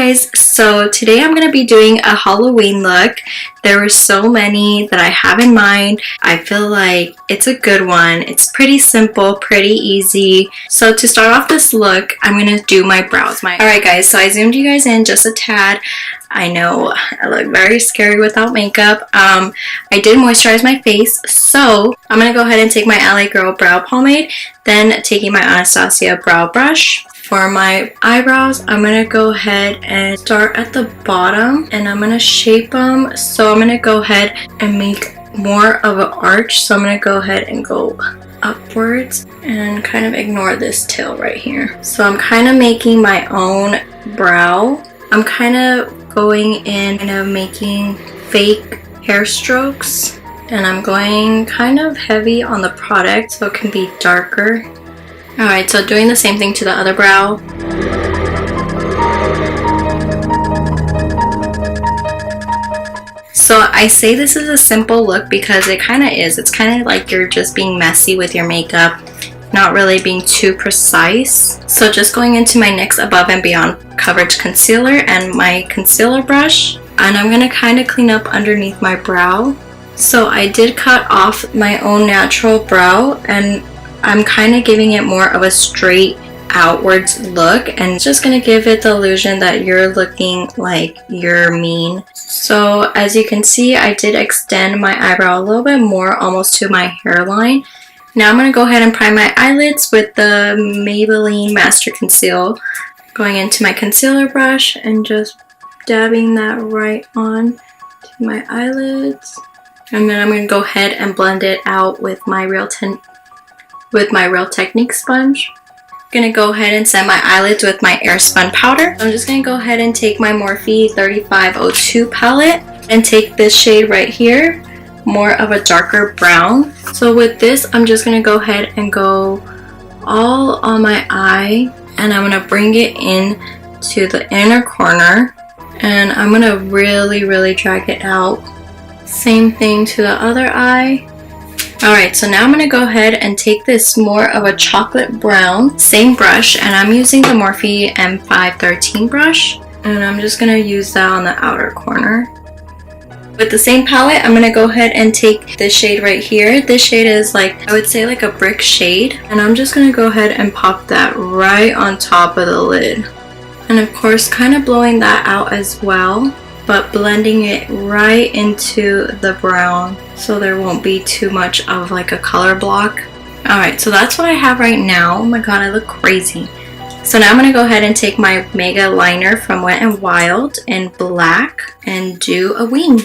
guys, so today I'm going to be doing a Halloween look. There were so many that I have in mind. I feel like it's a good one. It's pretty simple, pretty easy. So to start off this look, I'm going to do my brows. Alright guys, so I zoomed you guys in just a tad. I know I look very scary without makeup. I did moisturize my face, so I'm going to go ahead and take my LA Girl brow pomade, then taking my Anastasia brow brush. For my eyebrows, I'm going to go ahead and start at the bottom and I'm going to shape them. So I'm going to go ahead and make more of an arch. So I'm going to go ahead and go upwards and kind of ignore this tail right here. So I'm kind of making my own brow. I'm kind of going in, kind of making fake hair strokes. And I'm going kind of heavy on the product so it can be darker. Alright, so doing the same thing to the other brow. So I say this is a simple look because it kind of is. It's kind of like you're just being messy with your makeup, not really being too precise. So just going into my NYX Above and Beyond Coverage Concealer and my concealer brush. And I'm going to kind of clean up underneath my brow. So I did cut off my own natural brow and I'm kind of giving it more of a straight outwards look, and it's just going to give it the illusion that you're looking like you're mean. So as you can see, I did extend my eyebrow a little bit more, almost to my hairline. Now I'm going to go ahead and prime my eyelids with the Maybelline Master Conceal. Going into my concealer brush and just dabbing that right on to my eyelids. And then I'm going to go ahead and blend it out with my Real Technique sponge. I'm going to go ahead and set my eyelids with my Airspun powder. I'm just going to go ahead and take my Morphe 3502 palette and take this shade right here, more of a darker brown. So with this, I'm just going to go ahead and go all on my eye, and I'm going to bring it in to the inner corner, and I'm going to really drag it out. Same thing to the other eye. Alright, so now I'm going to go ahead and take this more of a chocolate brown, same brush, and I'm using the Morphe M513 brush, and I'm just going to use that on the outer corner. With the same palette, I'm going to go ahead and take this shade right here. This shade is like, I would say like a brick shade, and I'm just going to go ahead and pop that right on top of the lid. And of course, kind of blowing that out as well, but blending it right into the brown so there won't be too much of like a color block. Alright, so that's what I have right now. Oh my god, I look crazy. So now I'm going to go ahead and take my Mega Liner from Wet n Wild in black and do a wing.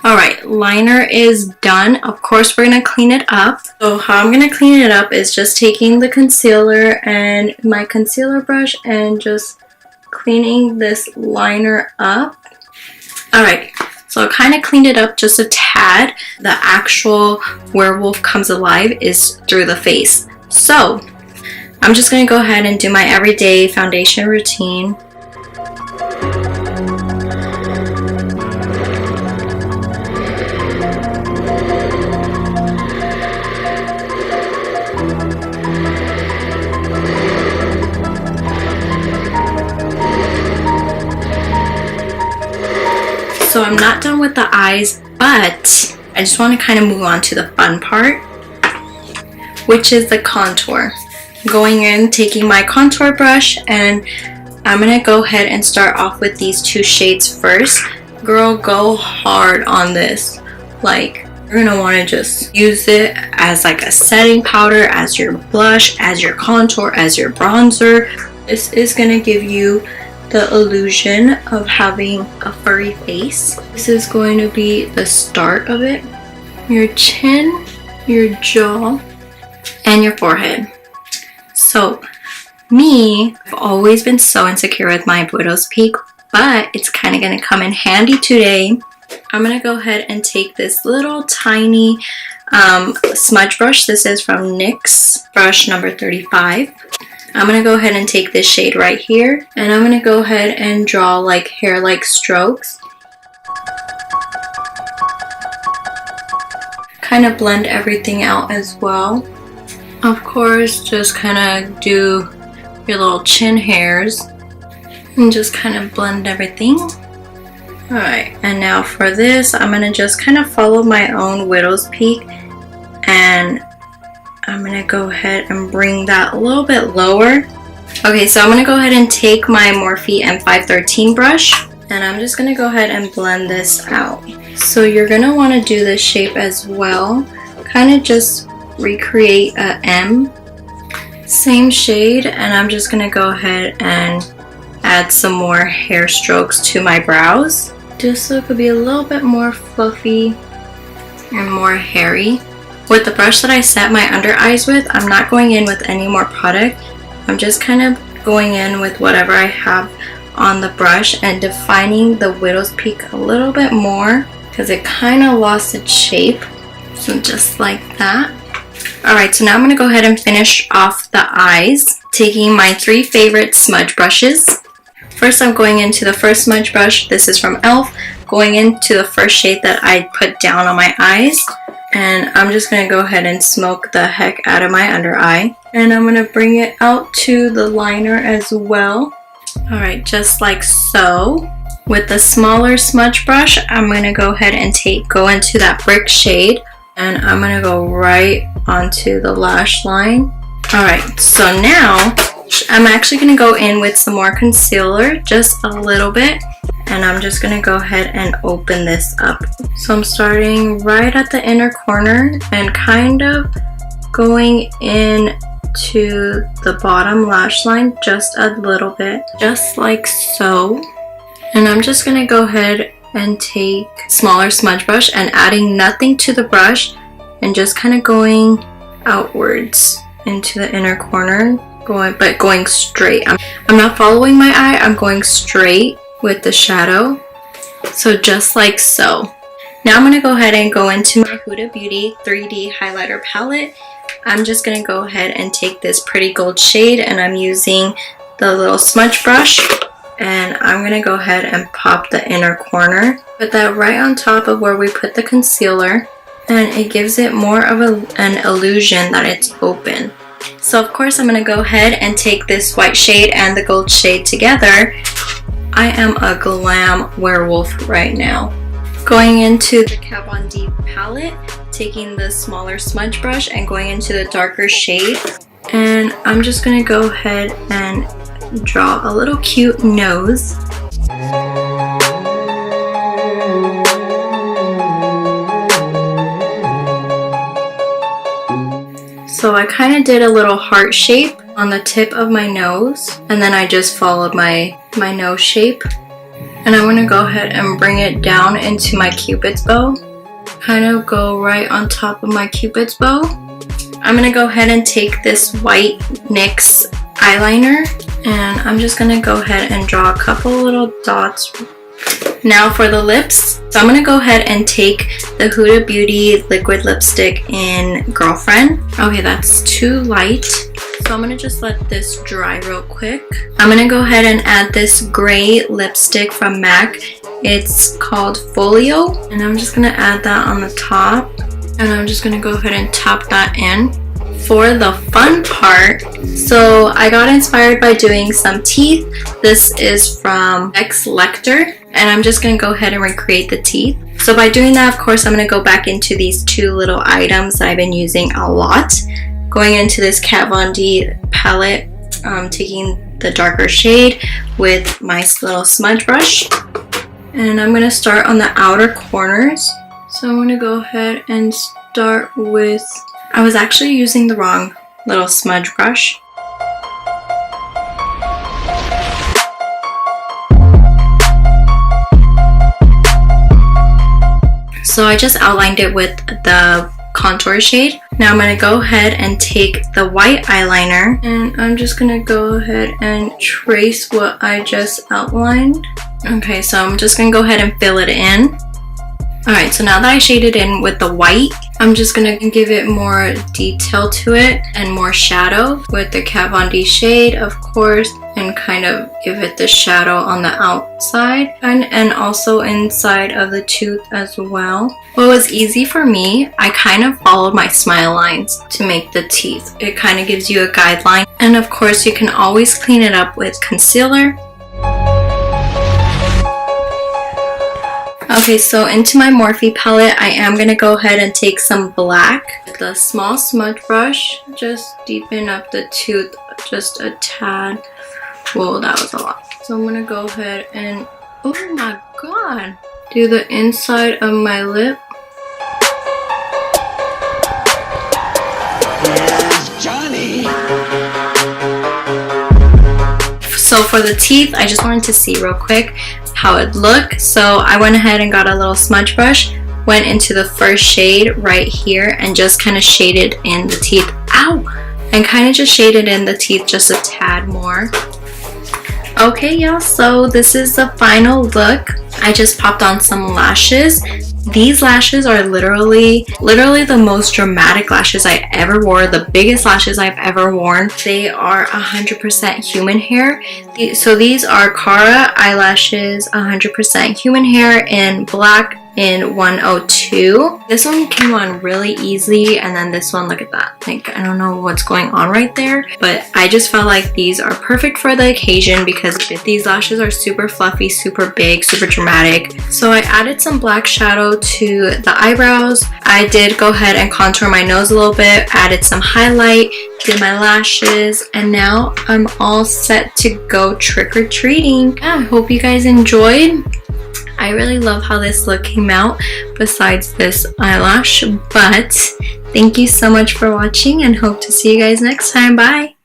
Alright, liner is done. Of course, we're going to clean it up. So how I'm going to clean it up is just taking the concealer and my concealer brush and just cleaning this liner up. Alright, so I kind of cleaned it up just a tad. The actual Werewolf Comes Alive is through the face. So I'm just going to go ahead and do my everyday foundation routine. So I'm not done with the eyes, but I just want to kind of move on to the fun part, which is the contour. Going in, taking my contour brush, and I'm going to go ahead and start off with these two shades first. Girl, go hard on this. Like, you're going to want to just use it as like a setting powder, as your blush, as your contour, as your bronzer. This is going to give you the illusion of having a furry face. This is going to be the start of it. Your chin, your jaw, and your forehead. So me, I've always been so insecure with my widow's peak, but it's kind of going to come in handy today. I'm going to go ahead and take this little tiny smudge brush. This is from NYX brush number 35. I'm going to go ahead and take this shade right here, and I'm going to go ahead and draw like hair-like strokes. kind of blend everything out as well. Of course, just kind of do your little chin hairs and just kind of blend everything. Alright, and now for this, I'm going to just kind of follow my own widow's peak, and I'm going to go ahead and bring that a little bit lower. Okay, so I'm going to go ahead and take my Morphe M513 brush, and I'm just going to go ahead and blend this out. So you're going to want to do this shape as well, kind of just recreate a M. Same shade, and I'm just going to go ahead and add some more hair strokes to my brows, just so it could be a little bit more fluffy and more hairy. With the brush that I set my under eyes with, I'm not going in with any more product. I'm just kind of going in with whatever I have on the brush and defining the widow's peak a little bit more because it kind of lost its shape. So just like that. Alright, so now I'm going to go ahead and finish off the eyes, taking my 3 favorite smudge brushes. First, I'm going into the first smudge brush. This is from e.l.f. Going into the first shade that I put down on my eyes. And I'm just going to go ahead and smoke the heck out of my under eye. And I'm going to bring it out to the liner as well. Alright, just like so. With the smaller smudge brush, I'm going to go ahead and go into that brick shade. And I'm going to go right onto the lash line. Alright, so now I'm actually going to go in with some more concealer, just a little bit, and I'm just going to go ahead and open this up. So I'm starting right at the inner corner and kind of going in to the bottom lash line just a little bit, just like so. And I'm just going to go ahead and take smaller smudge brush and adding nothing to the brush and just kind of going outwards into the inner corner, going straight. I'm not following my eye, I'm going straight with the shadow. So just like so. Now I'm going to go ahead and go into my Huda Beauty 3D highlighter palette. I'm just going to go ahead and take this pretty gold shade, and I'm using the little smudge brush, and I'm going to go ahead and pop the inner corner. Put that right on top of where we put the concealer, and it gives it more of an illusion that it's open. So of course I'm going to go ahead and take this white shade and the gold shade together. I am a glam werewolf right now. Going into the Kat Von D palette, taking the smaller smudge brush and going into the darker shade. And I'm just going to go ahead and draw a little cute nose. So I kind of did a little heart shape on the tip of my nose, and then I just followed my nose shape. And I'm going to go ahead and bring it down into my cupid's bow. Kind of go right on top of my cupid's bow. I'm going to go ahead and take this white NYX eyeliner, and I'm just going to go ahead and draw a couple little dots. Now for the lips, so I'm going to go ahead and take the Huda Beauty liquid lipstick in Girlfriend. Okay, that's too light, so I'm going to just let this dry real quick. I'm going to go ahead and add this gray lipstick from MAC. It's called Folio, and I'm just going to add that on the top, and I'm just going to go ahead and tap that in. For the fun part, so I got inspired by doing some teeth. This is from X Lecter, and I'm just going to go ahead and recreate the teeth. So by doing that, of course, I'm going to go back into these 2 little items that I've been using a lot. Going into this Kat Von D palette, taking the darker shade with my little smudge brush. And I'm going to start on the outer corners. So I'm going to go ahead and start with... I was actually using the wrong little smudge brush. So I just outlined it with the contour shade. Now I'm going to go ahead and take the white eyeliner, and I'm just going to go ahead and trace what I just outlined. Okay, so I'm just going to go ahead and fill it in. Alright, so now that I shaded in with the white, I'm just gonna give it more detail to it and more shadow with the Kat Von D shade, of course, and kind of give it the shadow on the outside and also inside of the tooth as well. What was easy for me, I kind of followed my smile lines to make the teeth. It kind of gives you a guideline, and of course you can always clean it up with concealer. Okay, so into my Morphe palette, I am going to go ahead and take some black with a small smudge brush. Just deepen up the tooth just a tad. Whoa, that was a lot. So I'm going to go ahead and, oh my god, do the inside of my lip. Here's Johnny. So for the teeth, I just wanted to see real quick how it looked. So I went ahead and got a little smudge brush, went into the first shade right here and just kind of shaded in the teeth. Ow! And kind of just shaded in the teeth just a tad more. Okay, y'all, so this is the final look. I just popped on some lashes. These lashes are literally the most dramatic lashes I ever wore, the biggest lashes I've ever worn. They are 100% human hair. So these are Cara eyelashes, 100% human hair in black in 102. This one came on really easily, and then this one, look at that. Like, I don't know what's going on right there, but I just felt like these are perfect for the occasion because these lashes are super fluffy, super big, super dramatic. So I added some black shadow to the eyebrows. I did go ahead and contour my nose a little bit, added some highlight, did my lashes, and now I'm all set to go trick-or-treating. Yeah, I hope you guys enjoyed. I really love how this look came out besides this eyelash, but thank you so much for watching and hope to see you guys next time. Bye!